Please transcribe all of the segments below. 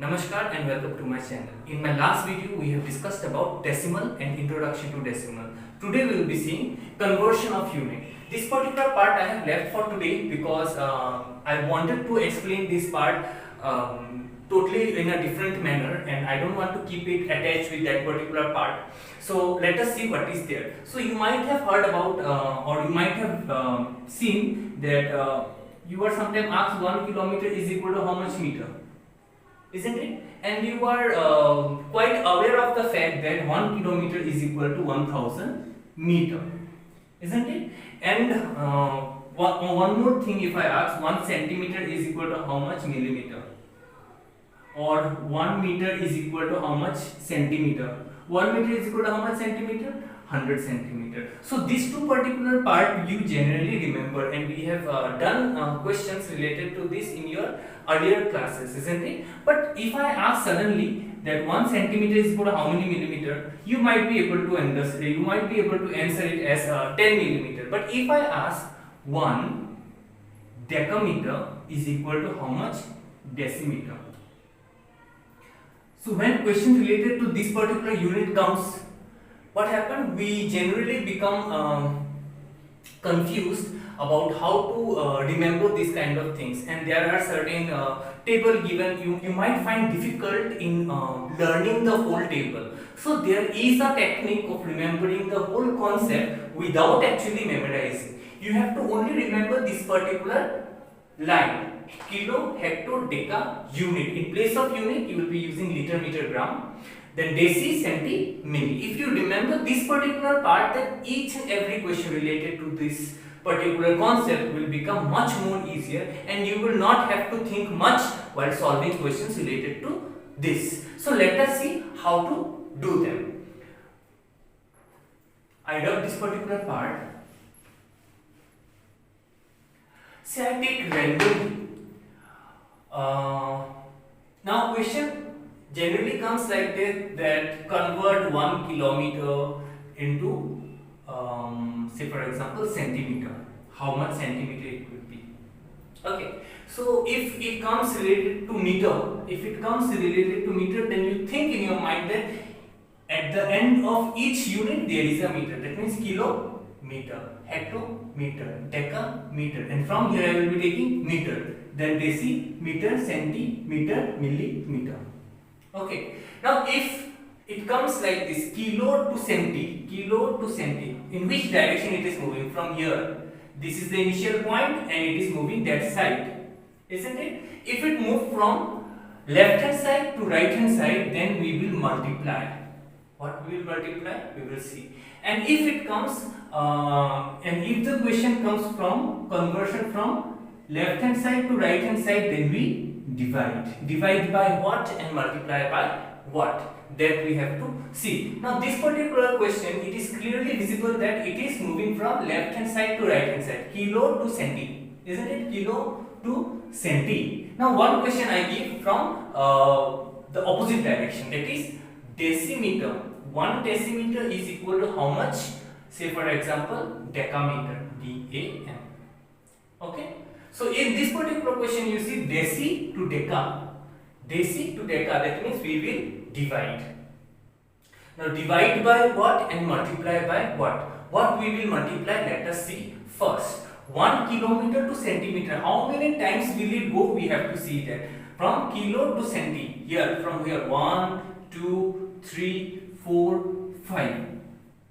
Namaskar and welcome to my channel. In my last video, we have discussed about decimal and introduction to decimal. Today we will be seeing conversion of unit. This particular part I have left for today because I wanted to explain this part totally in a different manner and I don't want to keep it attached with that particular part. So let us see what is there. So you might have heard about or you might have seen that you were sometimes asked 1 kilometer is equal to how much meter? Isn't it? And you are quite aware of the fact that 1 kilometer is equal to 1000 meter, isn't it? And one more thing, if I ask 1 centimeter is equal to how much millimeter, or 1 meter is equal to how much centimeter, 1 meter is equal to how much centimeter, 100 centimeter. So these two particular part you generally remember, and we have done questions related to this in your earlier classes, isn't it? But if I ask suddenly that 1 centimeter is equal to how many millimeter, you might be able to understand, you might be able to answer it as 10 millimeter. But if I ask 1 decameter is equal to how much decimeter. So when question related to this particular unit comes, what happened? We generally become confused about how to remember these kind of things, and there are certain table given. You might find difficult in learning the whole table. So there is a technique of remembering the whole concept without actually memorizing. You have to only remember this particular line: kilo, hecto, deca, unit. In place of unit, you will be using liter, meter, gram. Then deci, centi, milli. If you remember this particular part, then each and every question related to this particular concept will become much more easier, and you will not have to think much while solving questions related to this. So let us see how to do them. I love this particular part. Say I take randomly. Now question generally comes like this, that convert 1 kilometer into say for example centimeter. How much centimeter it will be? Okay, so if it comes related to meter, then you think in your mind that at the end of each unit there is a meter. That means kilometer, hectometer, decameter, and from here I will be taking meter, then decimeter, centimeter, millimeter. Okay, now if it comes like this, kilo to centi, in which direction it is moving? From here. This is the initial point and it is moving that side, isn't it? If it moves from left hand side to right hand side, then we will multiply. What we will multiply? We will see. And if it comes, and if the question comes from conversion from left hand side to right hand side, then we divide. Divide by what and multiply by what? That we have to see. Now this particular question, it is clearly visible that it is moving from left hand side to right hand side. Kilo to centi, isn't it? Kilo to centi. Now one question I give from the opposite direction, that is decimeter. 1 decimeter is equal to how much? Say for example decameter, D-A-M. Okay. So in this particular question you see deci to deca. Deci to deca, that means we will divide. Now divide by what and multiply by what? What we will multiply, let us see first. 1 kilometer to centimeter, how many times will it go? We have to see that. From kilo to centi, here, from here, 1, 2, 3, 4, 5,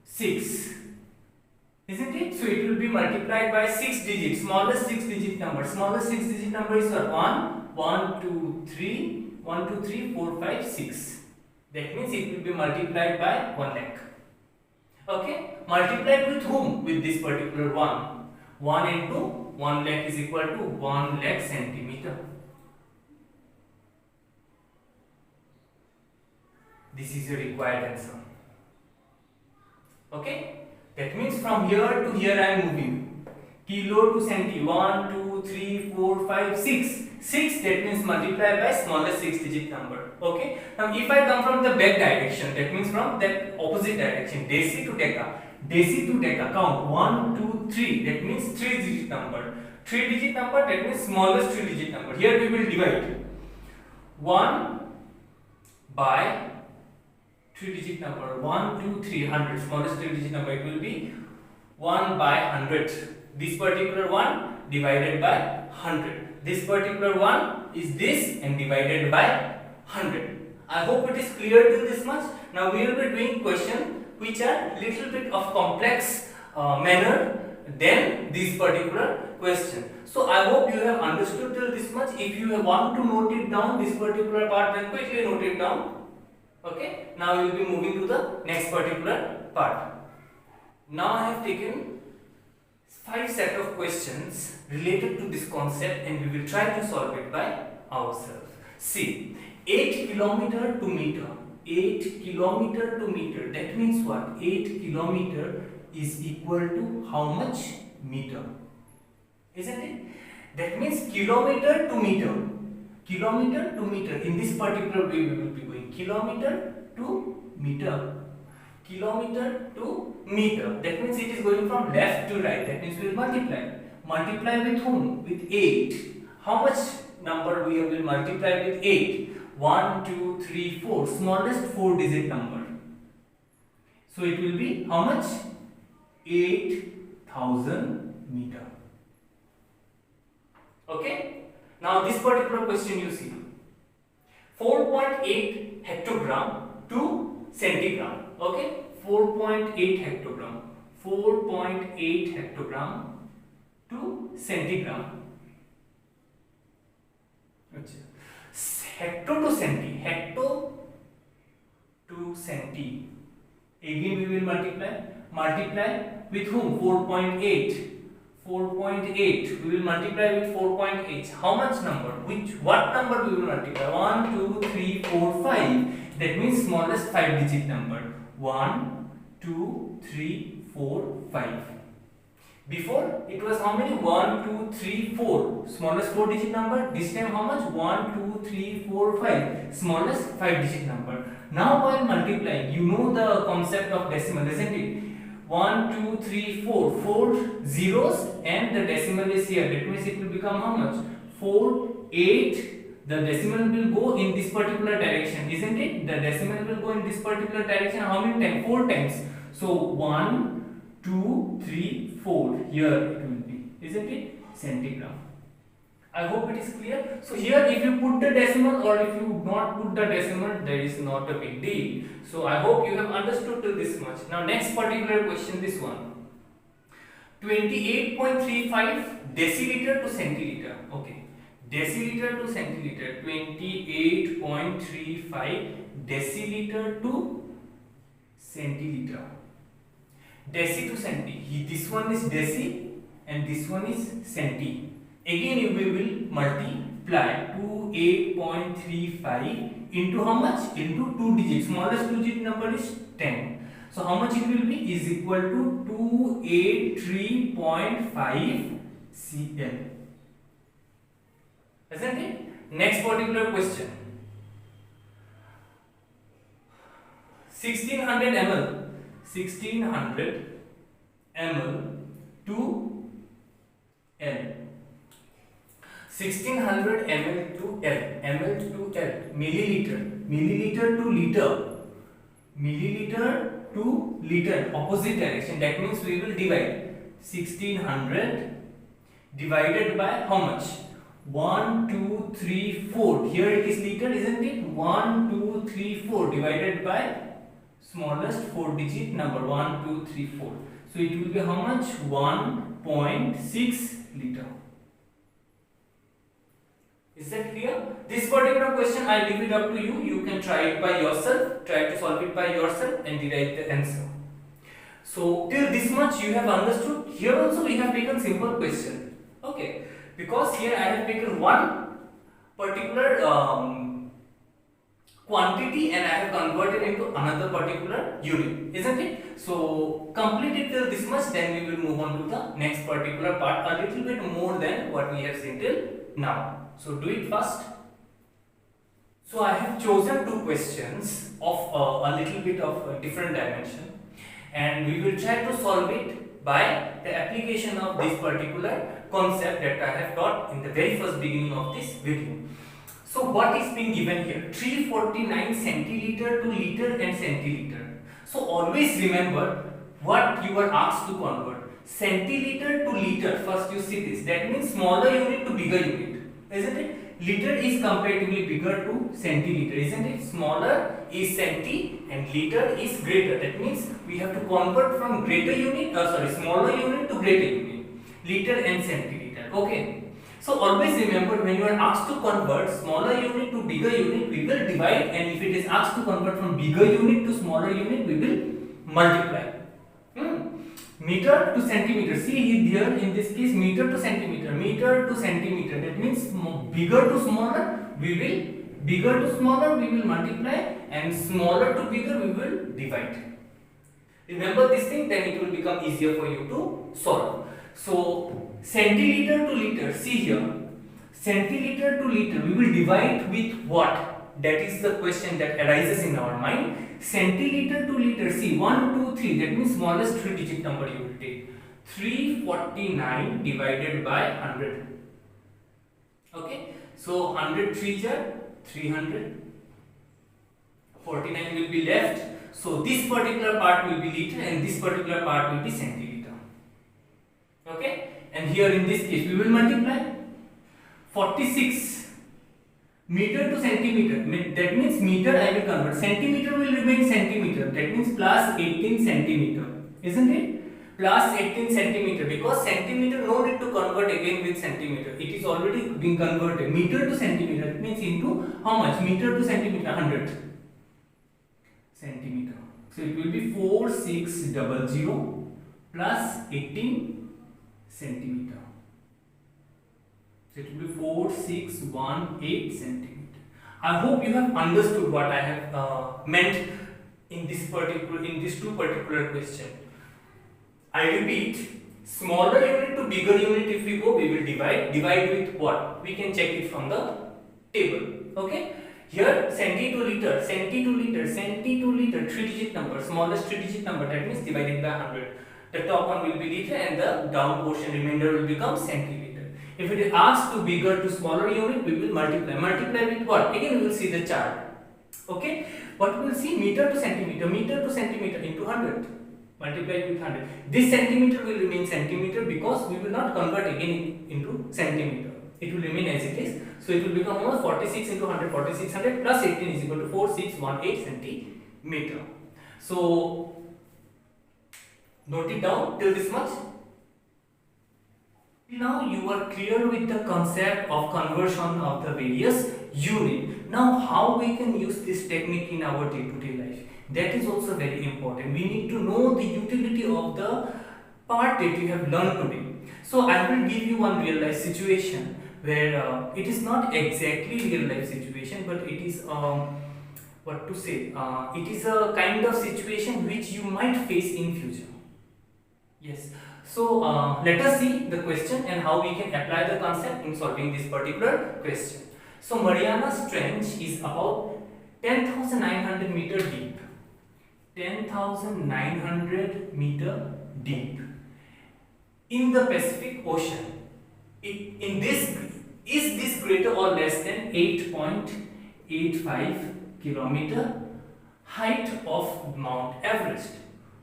6. Isn't it? So it will be multiplied by 6 digits, smallest 6 digit number. Smallest 6 digit number is 1, 2, 3, 1, 2, 3, 4, 5, 6. That means it will be multiplied by 1 lakh. Okay? Multiplied with whom? With this particular 1. 1 into 1 lakh is equal to 1 lakh centimeter. This is your required answer. Okay? That means from here to here I am moving. Kilo to centi, 1, 2, 3, 4, 5, 6. 6, that means multiply by smallest 6 digit number. Okay. Now if I come from the back direction, that means from that opposite direction, deci to deca. Deci to deca, count 1, 2, 3. That means 3 digit number. 3 digit number, that means smallest 3 digit number. Here we will divide. 1 by 3-digit number, 1, 2, 3, 100, smallest 3-digit number, it will be 1 by 100. This particular one divided by 100. This particular one is this and divided by 100. I hope it is clear till this much. Now we will be doing questions which are little bit of complex manner than this particular question. So I hope you have understood till this much. If you want to note it down, this particular part, then quickly note it down. Okay. Now we will be moving to the next particular part. Now I have taken 5 set of questions related to this concept and we will try to solve it by ourselves. See, 8 kilometer to meter. 8 kilometer to meter. That means what? 8 kilometer is equal to how much meter? Isn't it? That means kilometer to meter. Kilometer to meter. In this particular way, we will be going kilometer to meter. Kilometer to meter. That means it is going from left to right. That means we will multiply. Multiply with whom? With 8. How much number we will multiply with 8? 1, 2, 3, 4. Smallest 4-digit number. So it will be how much? 8,000 meter. Okay. Now this particular question you see. 4.8 hectogram to centigram. Okay. 4.8 hectogram. 4.8 hectogram to centigram. Hecto to centi. Hecto to centi. Again we will multiply. Multiply with whom? 4.8. 4.8. We will multiply with 4.8. How much number? What number we will multiply? 1, 2, 3, 4, 5. That means smallest 5-digit number. 1, 2, 3, 4, 5. Before it was how many? 1, 2, 3, 4. Smallest 4-digit number. This time how much? 1, 2, 3, 4, 5. Smallest 5-digit number. Now while multiplying, you know the concept of decimal, isn't it? 1, 2, 3, 4. 4 zeros and the decimal is here. That means it will become how much? 4, 8. The decimal will go in this particular direction, isn't it? The decimal will go in this particular direction. How many times? 4 times. So 1, 2, 3, 4. Here it will be, isn't it? Centigram. I hope it is clear. So here if you put the decimal or if you not put the decimal, there is not a big deal. So I hope you have understood till this much. Now next particular question, this one. 28.35 deciliter to centiliter. Okay. Deciliter to centiliter. 28.35 deciliter to centiliter. Deci to centi. This one is deci and this one is centi. Again we will multiply 28.35 into how much? Into 2 digits. Smallest 2-digit number is 10. So how much it will be? Is equal to 283.5 cl. Isn't it? Next particular question. 1600 ml. 1600 ml to L. 1600 ml to L. Ml to L. Milliliter. Milliliter to liter. Milliliter to liter. Opposite direction. That means we will divide 1600 divided by how much? 1, 2, 3, 4. Here it is liter, isn't it? 1, 2, 3, 4 divided by smallest 4-digit number. 1, 2, 3, 4. So it will be how much? 1.6 liter. Is that clear? This particular question I leave it up to you. You can try it by yourself. Try to solve it by yourself and derive the answer. So till this much you have understood. Here also we have taken simple question. Okay. Because here I have taken one particular quantity and I have converted into another particular unit, isn't it? So complete it till this much, then we will move on to the next particular part, a little bit more than what we have seen till now. So do it first. So I have chosen 2 questions of a little bit of a different dimension and we will try to solve it by the application of this particular concept that I have taught in the very first beginning of this video. So what is being given here? 349 centiliter to liter and centiliter. So always remember what you are asked to convert. Centiliter to liter. First you see this. That means smaller unit to bigger unit, isn't it? Liter is comparatively bigger to centiliter, isn't it? Smaller is centi and liter is greater. That means we have to convert from smaller unit to greater unit. Liter and centiliter. Okay. So always remember, when you are asked to convert smaller unit to bigger unit, we will divide, and if it is asked to convert from bigger unit to smaller unit, we will multiply. Meter to centimeter. See here in this case, meter to centimeter, meter to centimeter. That means bigger to smaller we will multiply, and smaller to bigger we will divide. Remember this thing, then it will become easier for you to solve. So centiliter to liter. See here, centiliter to liter we will divide with what? That is the question that arises in our mind. Centiliter to liter, see 1, 2, 3, that means smallest 3 digit number you will take. 349 divided by 100. Okay, so 100 3s are 300. 49 will be left. So this particular part will be liter and this particular part will be centiliter. Okay, and here in this case we will multiply. 46 meter to centimeter, that means meter I will convert, centimeter will remain centimeter, that means plus 18 centimeter, isn't it? Plus 18 centimeter, because centimeter no need to convert again with centimeter, it is already being converted. Meter to centimeter, it means into how much? Meter to centimeter, 100 centimeter. So it will be 4600 plus 18 centimeter. So it will be 4618 centimeter. I hope you have understood what I have meant in this two particular question. I repeat, smaller unit to bigger unit if we go, we will divide. Divide with what? We can check it from the table. Okay. Here centi to liter, 3 digit number, smallest 3 digit number, that means divided by 100. The top one will be liter and the down portion remainder will become centiliter. If it is asked to bigger to smaller unit, we will multiply. Multiply with what? Again we will see the chart. Okay. What we will see? Meter to centimeter into 100. Multiply with 100. This centimeter will remain centimeter because we will not convert again into centimeter. It will remain as it is. So it will become almost 46 into 100, 4600 plus 18 is equal to 4618 centimeter. So note it down till this much. Now you are clear with the concept of conversion of the various unit. Now how we can use this technique in our day-to-day life? That is also very important. We need to know the utility of the part that you have learned today. So I will give you one real life situation where it is not exactly real life situation, but it is it is a kind of situation which you might face in future. Yes. So let us see the question and how we can apply the concept in solving this particular question. So Mariana's Trench is about 10,900 meter deep. 10,900 meter deep in the Pacific Ocean. Is this greater or less than 8.85 kilometer height of Mount Everest?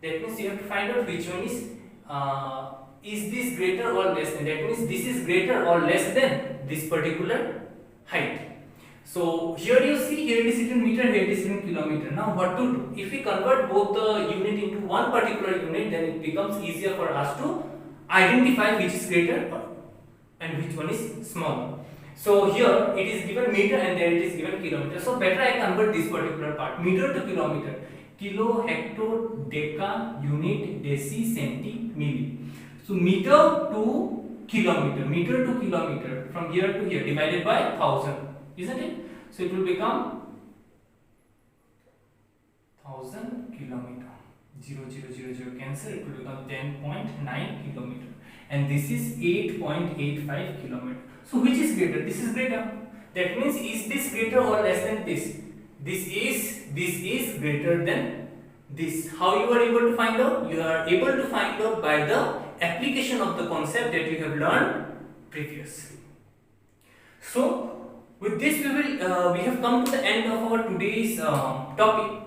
That means you have to find out which one is this greater or less than. That means this is greater or less than this particular height. So here you see, here it is written meter, here it is written kilometer. Now what to do? If we convert both the unit into one particular unit, then it becomes easier for us to identify which is greater and which one is smaller. So here it is given meter and there it is given kilometer. So better I convert this particular part, meter to kilometer. Kilo, hecto, deca, unit, deci, centi, milli. So meter to kilometer from here to here divided by 1000, isn't it? So it will become 1000 kilometer. 0 cancel, it will become 10.9 kilometer. And this is 8.85 kilometer. So which is greater? This is greater. That means is this greater or less than this? This is greater than this. How you are able to find out? You are able to find out by the application of the concept that you have learned previously. So With this, we have come to the end of our today's topic.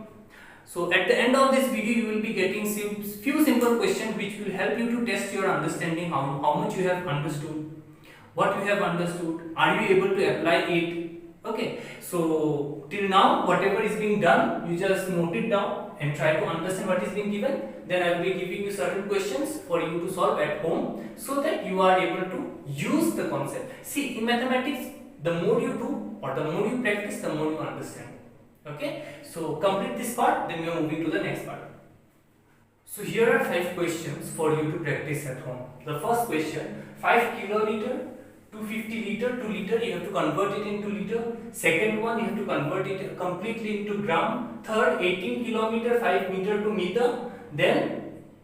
So at the end of this video, you will be getting few simple questions which will help you to test your understanding, how much you have understood, what you have understood, are you able to apply it. Okay, so till now whatever is being done, you just note it down and try to understand what is being given. Then I will be giving you certain questions for you to solve at home so that you are able to use the concept. See, in mathematics, the more you do or the more you practice, the more you understand. Okay, so complete this part, then we are moving to the next part. So here are 5 questions for you to practice at home. The first question, 5 kiloliter to 50 liter to liter, you have to convert it into liter. Second one, you have to convert it completely into gram. Third, 18 kilometer 5 meter to meter. Then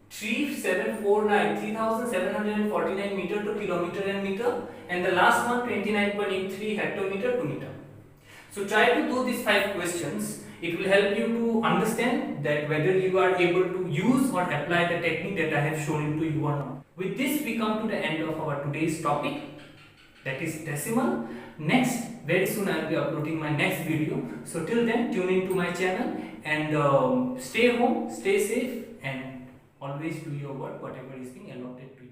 3749 meter to kilometer and meter. And the last one, 29.83 hectometer to meter. So try to do these 5 questions. It will help you to understand that whether you are able to use or apply the technique that I have shown to you or not. With this, we come to the end of our today's topic, that is decimal. Next, very soon I will be uploading my next video. So till then, tune into my channel and stay home, stay safe, and always do your work whatever is being allotted to you.